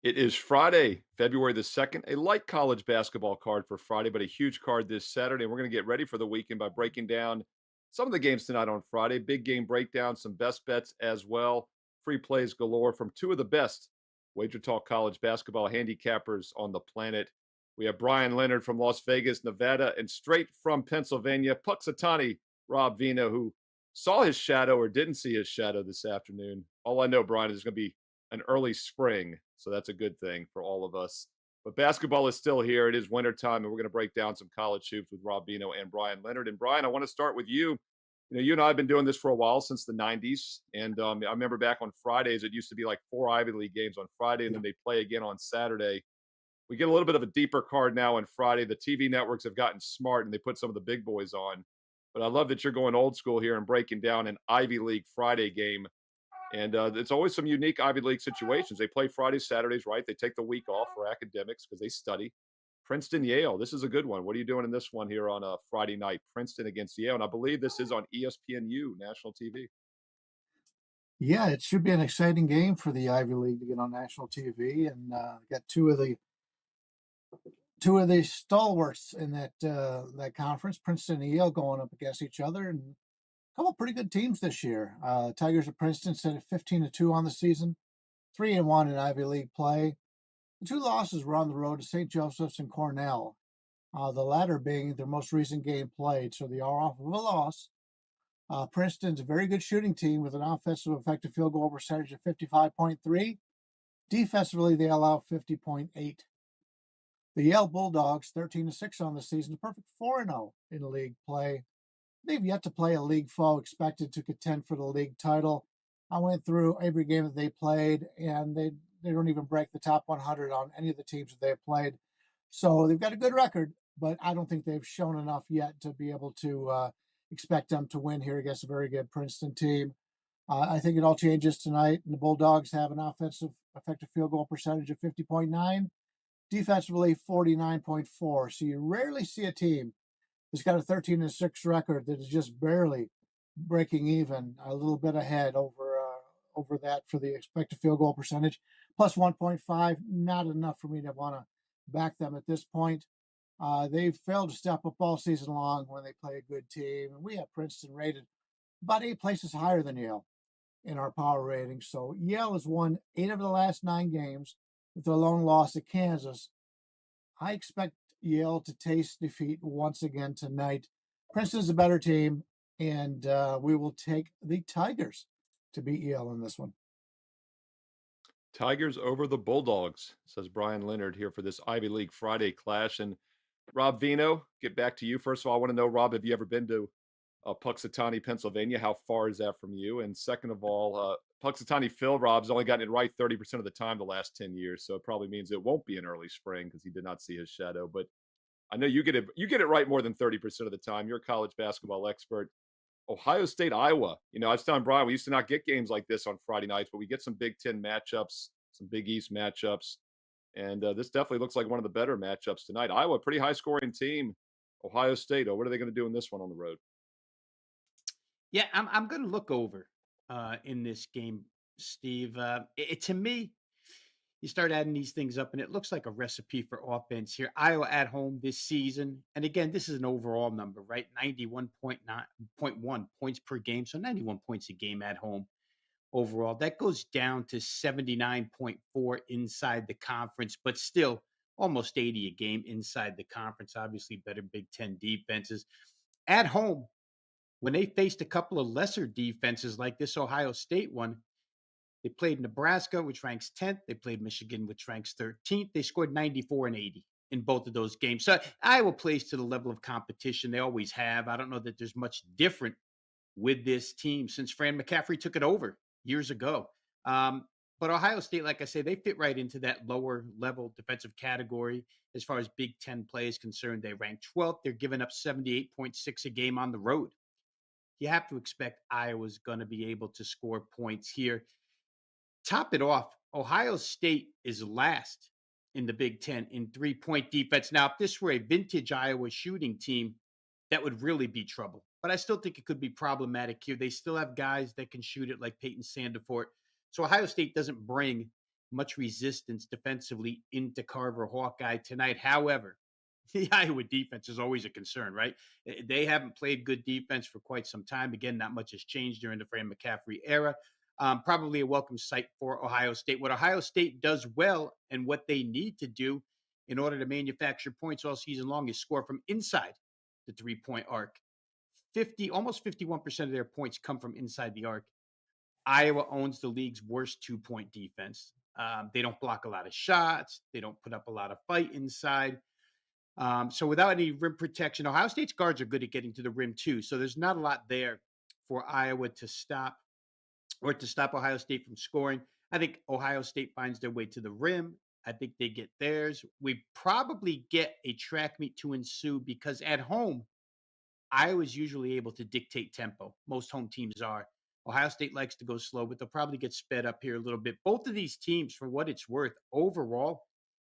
It is Friday, February the 2nd, a light college basketball card for Friday, but a huge card this Saturday. And we're going to get ready for the weekend by breaking down some of the games tonight on Friday. Big game breakdown, some best bets as well. Free plays galore from two of the best WagerTalk college basketball handicappers on the planet. We have Bryan Leonard from Las Vegas, Nevada, and straight from Pennsylvania, Puxatani Rob Vino, who saw his shadow or didn't see his shadow this afternoon. All I know, Brian, is going to be an early spring. So that's a good thing for all of us. But basketball is still here. It is wintertime, and we're going to break down some college hoops with Rob Bino and Bryan Leonard. And Bryan, I want to start with you. You know, you and I have been doing this for a while, since the 90s. And I remember back on Fridays, it used to be like four Ivy League games on Friday, and Yeah. then they play again on Saturday. We get a little bit of a deeper card now on Friday. The TV networks have gotten smart, and they put some of the big boys on. But I love that you're going old school here and breaking down an Ivy League Friday game, and it's always some unique Ivy League situations. They play Fridays, Saturdays, right? They take the week off for academics because they study. Princeton, Yale. This is a good one. What are you doing in this one here on a Friday night? Princeton against Yale. And I believe this is on ESPNU, national TV. Yeah, it should be an exciting game for the Ivy League to get on national TV, and got two of the stalwarts in that conference, Princeton and Yale, going up against each other, and a couple pretty good teams this year. Tigers of Princeton sit at 15-2 on the season, 3-1 in Ivy League play. The two losses were on the road to St. Joseph's and Cornell. The latter being their most recent game played, so they are off of a loss. Princeton's a very good shooting team with an offensive effective field goal percentage of 55.3. Defensively, they allow 50.8. The Yale Bulldogs, 13-6 on the season, a perfect 4-0 in league play. They've yet to play a league foe expected to contend for the league title. I went through every game that they played, and they don't even break the top 100 on any of the teams that they've played. So they've got a good record, but I don't think they've shown enough yet to be able to expect them to win here against a very good Princeton team. I think it all changes tonight, and the Bulldogs have an offensive effective field goal percentage of 50.9, defensively 49.4. So you rarely see a team that's got a 13-6 record that is just barely breaking even, a little bit ahead over that for the expected field goal percentage. Plus 1.5, not enough for me to want to back them at this point. They've failed to step up all season long when they play a good team, and we have Princeton rated about 8 places higher than Yale in our power rating. So Yale has won 8 of the last 9 games with their lone loss at Kansas. I expect Yale to taste defeat once again tonight. Princeton's a better team, and we will take the Tigers to beat Yale in this one. Tigers over the Bulldogs, says Bryan Leonard here for this Ivy League Friday clash. And Rob Vino, get back to you. First of all, I want to know, Rob, have you ever been to Puxatawny, Pennsylvania? How far is that from you? And second of all, Puxatawny Phil Rob's only gotten it right 30% of the time the last 10 years. So it probably means it won't be an early spring because he did not see his shadow. But I know you get it right more than 30% of the time. You're a college basketball expert. Ohio State, Iowa. You know, I was telling Brian, we used to not get games like this on Friday nights, but we get some Big Ten matchups, some Big East matchups. And this definitely looks like one of the better matchups tonight. Iowa, pretty high scoring team. Ohio State, what are they going to do in this one on the road? Yeah, I'm going to look over in this game, Steve. To me, you start adding these things up, and it looks like a recipe for offense here. Iowa at home this season, and again, this is an overall number, right? 91.9.1 points per game, so 91 points a game at home overall. That goes down to 79.4 inside the conference, but still almost 80 a game inside the conference. Obviously, better Big Ten defenses at home. When they faced a couple of lesser defenses like this Ohio State one, they played Nebraska, which ranks 10th. They played Michigan, which ranks 13th. They scored 94 and 80 in both of those games. So Iowa plays to the level of competition they always have. I don't know that there's much different with this team since Fran McCaffrey took it over years ago. But Ohio State, like I say, they fit right into that lower level defensive category. As far as Big Ten play is concerned, they rank 12th. They're giving up 78.6 a game on the road. You have to expect Iowa's going to be able to score points here. Top it off, Ohio State is last in the Big Ten in 3-point defense. Now, if this were a vintage Iowa shooting team, that would really be trouble. But I still think it could be problematic here. They still have guys that can shoot it like Peyton Sandefort. So Ohio State doesn't bring much resistance defensively into Carver Hawkeye tonight. However, the Iowa defense is always a concern, right? They haven't played good defense for quite some time. Again, not much has changed during the Fran McCaffrey era. Probably a welcome sight for Ohio State. What Ohio State does well and what they need to do in order to manufacture points all season long is score from inside the 3-point arc. Almost 51% of their points come from inside the arc. Iowa owns the league's worst 2-point defense. They don't block a lot of shots. They don't put up a lot of fight inside. So without any rim protection, Ohio State's guards are good at getting to the rim too. So there's not a lot there for Iowa to stop Ohio State from scoring. I think Ohio State finds their way to the rim. I think they get theirs. We probably get a track meet to ensue because at home, Iowa's usually able to dictate tempo. Most home teams are. Ohio State likes to go slow, but they'll probably get sped up here a little bit. Both of these teams, for what it's worth, overall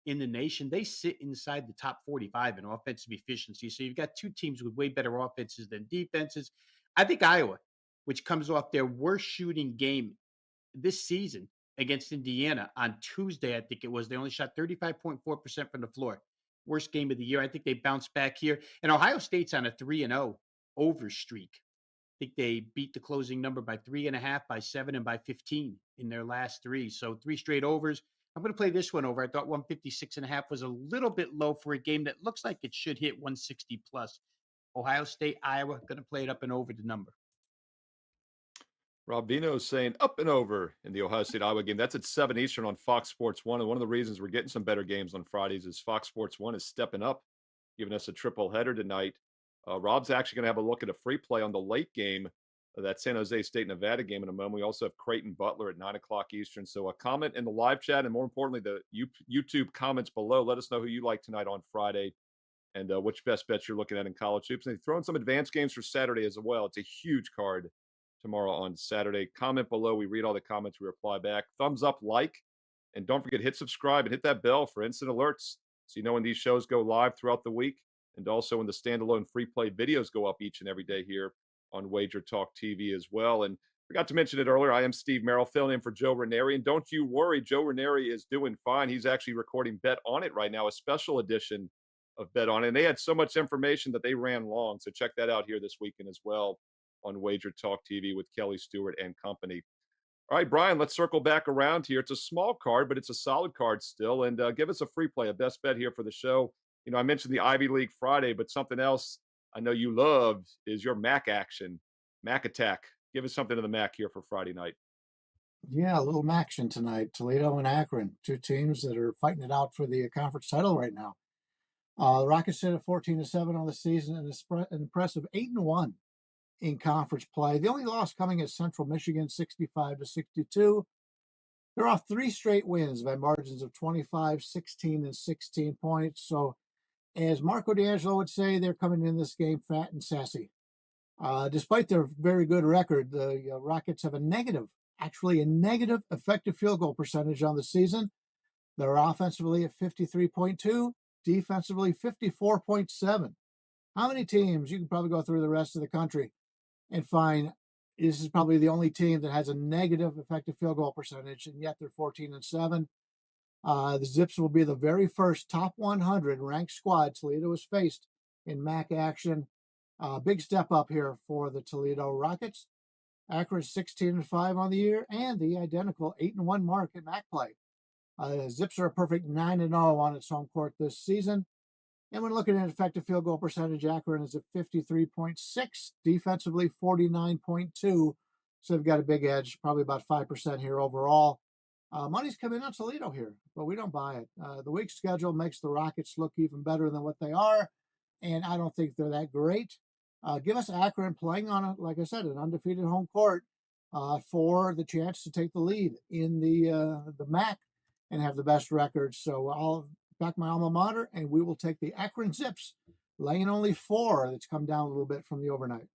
in the nation, they sit inside the top 45 in offensive efficiency. So you've got two teams with way better offenses than defenses. I think Iowa, which comes off their worst shooting game this season against Indiana on Tuesday, I think it was, they only shot 35.4% from the floor. Worst game of the year. I think they bounced back here. And Ohio State's on a 3-0 over streak. I think they beat the closing number by 3.5, by 7, and by 15 in their last three. So 3 straight overs. I'm going to play this one over. I thought 156.5 was a little bit low for a game that looks like it should hit 160 plus. Ohio State, Iowa, going to play it up and over the number. Rob Vino is saying up and over in the Ohio State Iowa game. That's at 7 Eastern on Fox Sports 1. And one of the reasons we're getting some better games on Fridays is Fox Sports 1 is stepping up, giving us a triple header tonight. Rob's actually going to have a look at a free play on the late game, that San Jose State Nevada game in a moment. We also have Creighton Butler at 9 o'clock Eastern. So a comment in the live chat, and more importantly, the YouTube comments below. Let us know who you like tonight on Friday and which best bets you're looking at in college hoops. And throw in some advanced games for Saturday as well. It's a huge card tomorrow on Saturday. Comment below. We read all the comments. We reply back. Thumbs up, like, and don't forget, hit subscribe and hit that bell for instant alerts so you know when these shows go live throughout the week, and also when the standalone free play videos go up each and every day here on WagerTalk TV as well. And forgot to mention it earlier, I am Steve Merrill filling in for Joe Ranieri. And don't you worry, Joe Ranieri is doing fine. He's actually recording Bet On It right now, a special edition of Bet On It. And they had so much information that they ran long. So check that out here this weekend as well on WagerTalk TV with Kelly Stewart and company. All right, Brian, let's circle back around here. It's a small card, but it's a solid card still. And give us a free play, a best bet here for the show. You know, I mentioned the Ivy League Friday, but something else I know you loved is your MAC action, MAC attack. Give us something to the MAC here for Friday night. Yeah, a little action tonight. Toledo and Akron, two teams that are fighting it out for the conference title right now. The Rockets sit at 14-7 on the season and an impressive 8-1 in conference play. The only loss coming is Central Michigan, 65-62. They're off 3 straight wins by margins of 25, 16, and 16 points. So, as Marco D'Angelo would say, they're coming in this game fat and sassy. Despite their very good record, the Rockets have a negative effective field goal percentage on the season. They're offensively at 53.2, defensively 54.7. How many teams? You can probably go through the rest of the country and find this is probably the only team that has a negative effective field goal percentage, and yet they're 14-7. The Zips will be the very first top 100 ranked squad Toledo has faced in MAC action. Big step up here for the Toledo Rockets. Akron's 16-5 on the year and the identical 8-1 mark in MAC play. Zips are a perfect 9-0 on its home court this season. And when looking at effective field goal percentage, Akron is at 53.6, defensively 49.2. So they've got a big edge, probably about 5% here overall. Money's coming on Toledo here, but we don't buy it. The week schedule makes the Rockets look even better than what they are, and I don't think they're that great. Give us Akron playing on, like I said, an undefeated home court for the chance to take the lead in the MAC and have the best record. So I'll back my alma mater, and we will take the Akron Zips, laying only 4. That's come down a little bit from the overnight.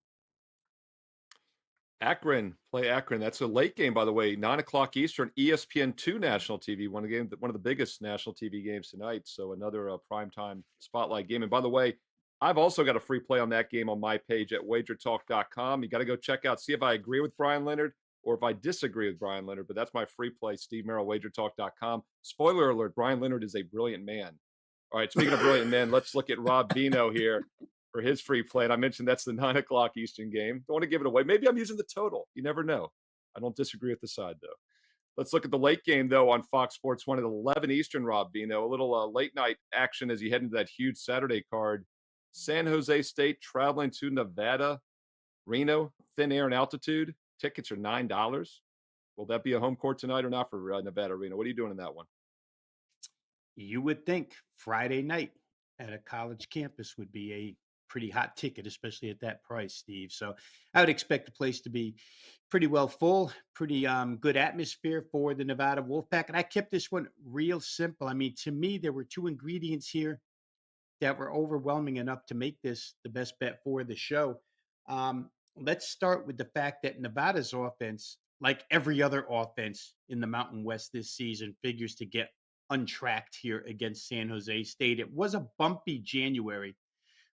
Akron, play Akron. That's a late game, by the way, 9 o'clock Eastern, ESPN2 national TV, one of the biggest national TV games tonight. So another primetime spotlight game. And by the way, I've also got a free play on that game on my page at wagertalk.com. You got to go check out, see if I agree with Brian Leonard or if I disagree with Brian Leonard. But that's my free play, Steve Merrill, WagerTalk.com. Spoiler alert, Brian Leonard is a brilliant man. All right, speaking of brilliant men, let's look at Rob Vino here for his free play. And I mentioned that's the 9 o'clock Eastern game. Don't want to give it away. Maybe I'm using the total. You never know. I don't disagree with the side, though. Let's look at the late game, though, on Fox Sports 1 at 11 Eastern, Rob Vino. A little late night action as you head into that huge Saturday card. San Jose State traveling to Nevada, Reno, thin air and altitude. Tickets are $9. Will that be a home court tonight or not for Nevada, Reno? What are you doing in that one? You would think Friday night at a college campus would be a pretty hot ticket, especially at that price, Steve. So I would expect the place to be pretty well full, pretty good atmosphere for the Nevada Wolfpack. And I kept this one real simple. I mean, to me, there were two ingredients here that were overwhelming enough to make this the best bet for the show. Let's start with the fact that Nevada's offense, like every other offense in the Mountain West this season, figures to get untracked here against San Jose State. It was a bumpy January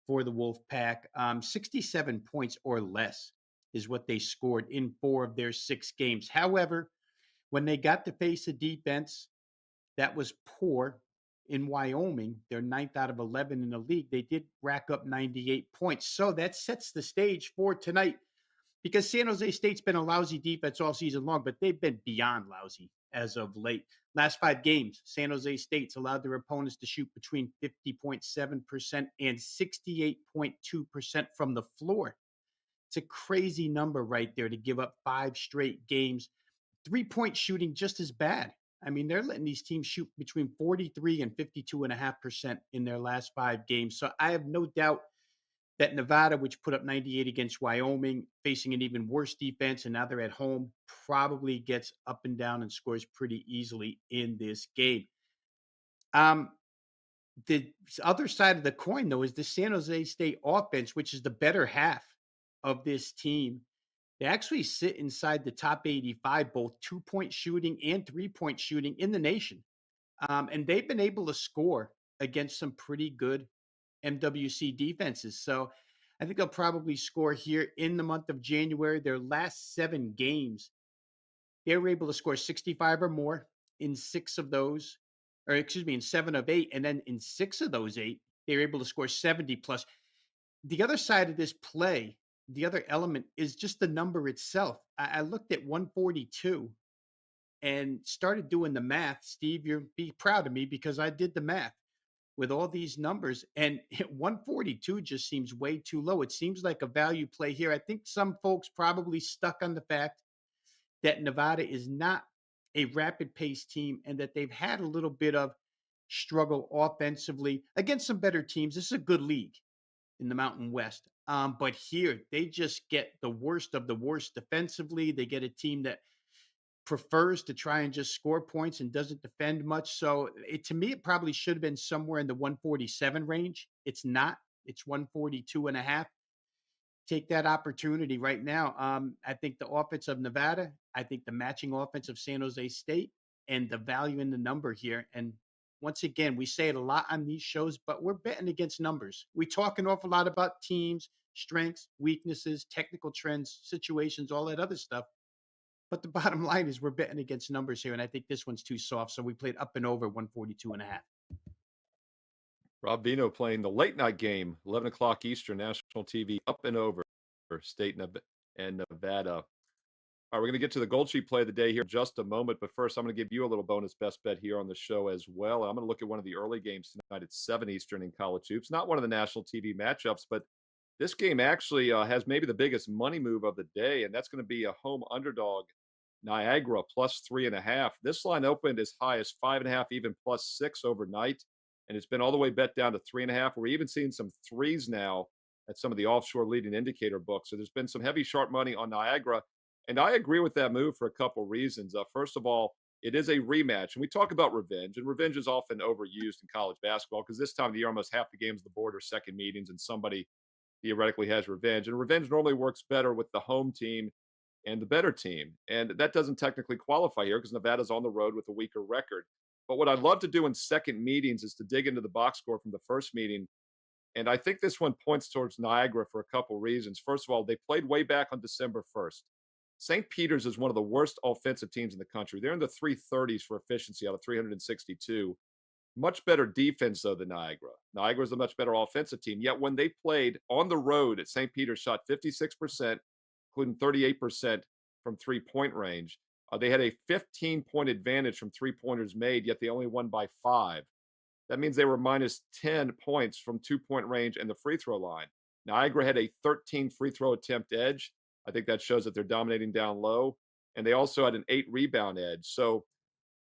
for the Wolfpack. 67 points or less is what they scored in 4 of their 6 games. However, when they got to face a defense that was poor in Wyoming, they're 9th out of 11 in the league, they did rack up 98 points. So that sets the stage for tonight because San Jose State's been a lousy defense all season long, but they've been beyond lousy as of late. Last 5 games, San Jose State's allowed their opponents to shoot between 50.7% and 68.2% from the floor. It's a crazy number right there to give up 5 straight games. 3-point shooting just as bad. I mean, they're letting these teams shoot between 43 and 52.5% in their last 5 games. So I have no doubt that Nevada, which put up 98 against Wyoming, facing an even worse defense, and now they're at home, probably gets up and down and scores pretty easily in this game. The other side of the coin, though, is the San Jose State offense, which is the better half of this team. They actually sit inside the top 85, both 2-point shooting and 3-point shooting in the nation. And they've been able to score against some pretty good MWC defenses. So I think they'll probably score here in the month of January. Their last 7 games, they were able to score 65 or more in 6 of those, or excuse me, in 7 of 8. And then in 6 of those 8, they were able to score 70 plus. The other side of this play, the other element is just the number itself. I looked at 142 and started doing the math. Steve, you'll be proud of me because I did the math with all these numbers, and 142 just seems way too low. It seems like a value play here. I think some folks probably stuck on the fact that Nevada is not a rapid pace team and that they've had a little bit of struggle offensively against some better teams. This is a good league in the Mountain West. But here they just get the worst of the worst defensively. They get a team that prefers to try and just score points and doesn't defend much. So to me, it probably should have been somewhere in the 147 range. It's not. It's 142 and a half. Take that opportunity right now. I think the offense of Nevada, I think the matching offense of San Jose State, and the value in the number here. And once again, we say it a lot on these shows, but we're betting against numbers. We talk an awful lot about teams, strengths, weaknesses, technical trends, situations, all that other stuff. But the bottom line is we're betting against numbers here, and I think this one's too soft. So we played up and over 142 and a half. Rob Vino playing the late night game, 11 o'clock Eastern, national TV, up and over State and Nevada. All right, we're going to get to the gold sheet play of the day here in just a moment. But first, I'm going to give you a little bonus best bet here on the show as well. I'm going to look at one of the early games tonight at 7 Eastern in college hoops. Not one of the national TV matchups, but this game actually has maybe the biggest money move of the day, and that's going to be a home underdog, Niagara, plus 3.5. This line opened as high as 5.5, even plus 6 overnight, and it's been all the way bet down to 3.5. We're even seeing some threes now at some of the offshore leading indicator books. So there's been some heavy sharp money on Niagara. And I agree with that move for a couple reasons. First of all, it is a rematch. And we talk about revenge, and revenge is often overused in college basketball because this time of the year, almost half the games on the board are second meetings, and somebody theoretically has revenge. And revenge normally works better with the home team and the better team. And that doesn't technically qualify here because Nevada's on the road with a weaker record. But what I'd love to do in second meetings is to dig into the box score from the first meeting. And I think this one points towards Niagara for a couple reasons. First of all, they played way back on December 1st. St. Peter's is one of the worst offensive teams in the country. They're in the 330s for efficiency out of 362. Much better defense, though, than Niagara. Niagara's a much better offensive team. Yet when they played on the road at St. Peter's, shot 56%, including 38% from three-point range. They had a 15-point advantage from three-pointers made, yet they only won by 5. That means they were minus 10 points from two-point range and the free throw line. Niagara had a 13 free throw attempt edge. I think that shows that they're dominating down low. And they also had an 8 rebound edge. So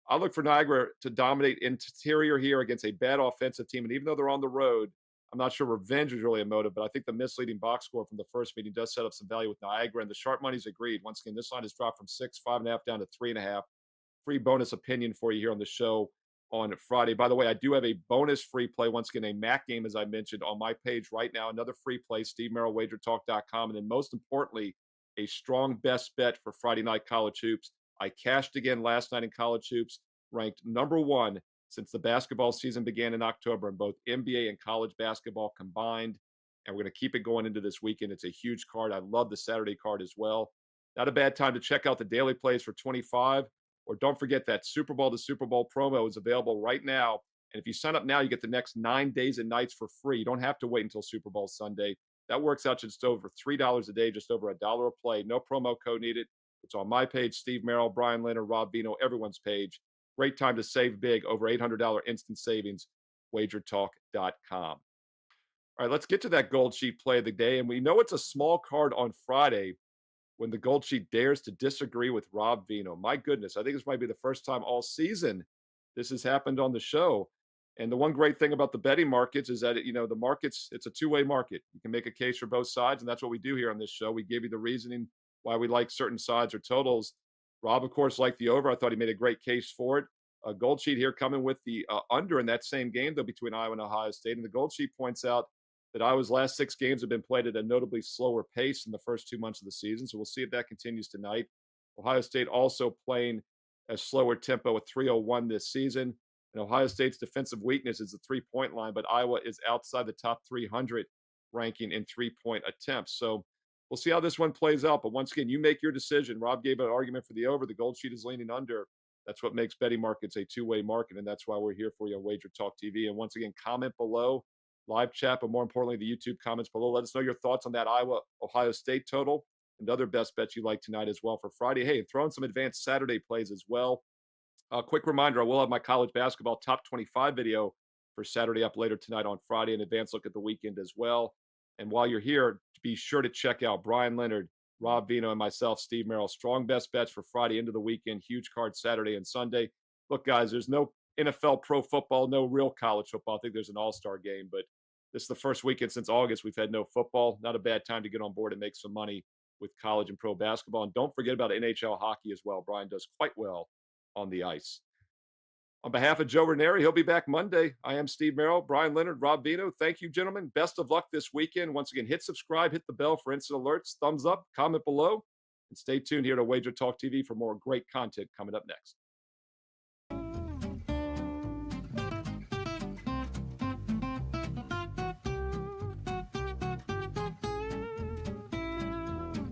I look for Niagara to dominate interior here against a bad offensive team. And even though they're on the road, I'm not sure revenge is really a motive, but I think the misleading box score from the first meeting does set up some value with Niagara. And the sharp money's agreed. Once again, this line has dropped from 6, 5.5 down to 3.5. Free bonus opinion for you here on the show on Friday. By the way, I do have a bonus free play. Once again, a MAC game, as I mentioned, on my page right now. Another free play, SteveMerrillWagerTalk.com. And then most importantly, a strong best bet for Friday night college hoops. I cashed again last night in college hoops, ranked number 1 since the basketball season began in October in both NBA and college basketball combined. And we're going to keep it going into this weekend. It's a huge card. I love the Saturday card as well. Not a bad time to check out the daily plays for 25. Or don't forget that Super Bowl to Super Bowl promo is available right now. And if you sign up now, you get the next 9 days and nights for free. You don't have to wait until Super Bowl Sunday. That works out to just over $3 a day, just over $1 a play. No promo code needed. It's on my page, Steve Merrill, Brian Leonard, Rob Vino, everyone's page. Great time to save big, over $800 instant savings, wagertalk.com. All right, let's get to that gold sheet play of the day. And we know it's a small card on Friday when the gold sheet dares to disagree with Rob Vino. My goodness, I think this might be the first time all season this has happened on the show. And the one great thing about the betting markets is that, the markets, it's a two-way market. You can make a case for both sides, and that's what we do here on this show. We give you the reasoning why we like certain sides or totals. Rob, of course, liked the over. I thought he made a great case for it. A gold sheet here coming with the under in that same game, though, between Iowa and Ohio State. And the gold sheet points out that Iowa's last 6 games have been played at a notably slower pace in the first 2 months of the season. So we'll see if that continues tonight. Ohio State also playing a slower tempo at 301 this season. And Ohio State's defensive weakness is the three-point line, but Iowa is outside the top 300 ranking in three-point attempts. So we'll see how this one plays out. But once again, you make your decision. Rob gave an argument for the over. The gold sheet is leaning under. That's what makes betting markets a two-way market, and that's why we're here for you on Wager Talk TV. And once again, comment below, live chat, but more importantly, the YouTube comments below. Let us know your thoughts on that Iowa-Ohio State total and other best bets you like tonight as well for Friday. Hey, throw in some advanced Saturday plays as well. A quick reminder, I will have my college basketball top 25 video for Saturday up later tonight on Friday, an advanced look at the weekend as well. And while you're here, be sure to check out Brian Leonard, Rob Vino, and myself, Steve Merrill. Strong best bets for Friday into the weekend. Huge card Saturday and Sunday. Look, guys, there's no NFL pro football, no real college football. I think there's an all-star game, but this is the first weekend since August we've had no football. Not a bad time to get on board and make some money with college and pro basketball. And don't forget about NHL hockey as well. Brian does quite well on the ice. On behalf of Joe Ranieri, he'll be back Monday. I am Steve Merrill, Brian Leonard, Rob Vino. Thank you, gentlemen. Best of luck this weekend. Once again, hit subscribe, hit the bell for instant alerts, thumbs up, comment below, and stay tuned here to Wager Talk TV for more great content coming up next.